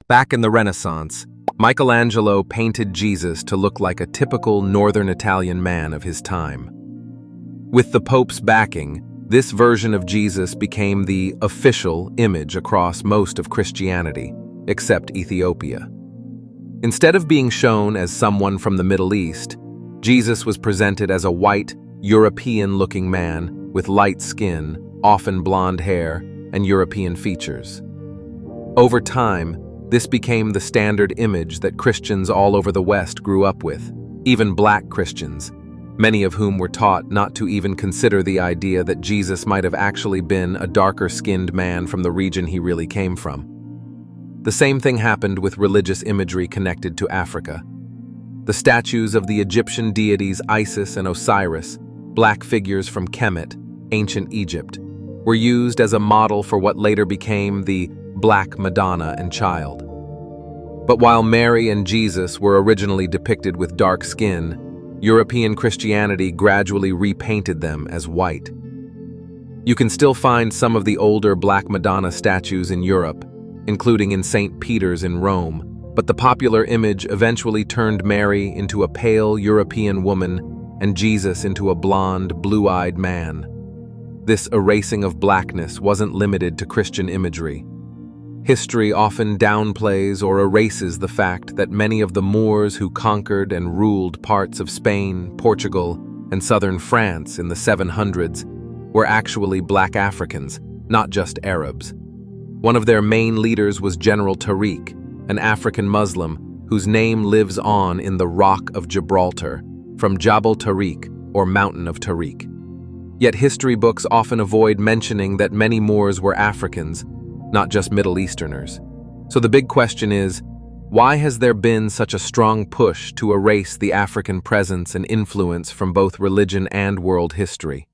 Back in the Renaissance, Michelangelo painted Jesus to look like a typical northern Italian man of his time. With the Pope's backing, this version of Jesus became the official image across most of Christianity, except Ethiopia. Instead of being shown as someone from the Middle East, Jesus was presented as a white, European-looking man with light skin, often blonde hair, and European features. Over time, this became the standard image that Christians all over the West grew up with, even black Christians, many of whom were taught not to even consider the idea that Jesus might have actually been a darker-skinned man from the region he really came from. The same thing happened with religious imagery connected to Africa. The statues of the Egyptian deities Isis and Osiris, black figures from Kemet, ancient Egypt, were used as a model for what later became the Black Madonna and Child. But while Mary and Jesus were originally depicted with dark skin, European Christianity gradually repainted them as white. You can still find some of the older Black Madonna statues in Europe, including in St. Peter's in Rome, but the popular image eventually turned Mary into a pale European woman and Jesus into a blonde, blue-eyed man. This erasing of blackness wasn't limited to Christian imagery. History often downplays or erases the fact that many of the Moors who conquered and ruled parts of Spain, Portugal, and southern France in the 700s were actually black Africans, not just Arabs. One of their main leaders was General Tariq, an African Muslim whose name lives on in the Rock of Gibraltar, from Jabal Tariq, or Mountain of Tariq. Yet history books often avoid mentioning that many Moors were Africans, not just Middle Easterners. So the big question is, why has there been such a strong push to erase the African presence and influence from both religion and world history?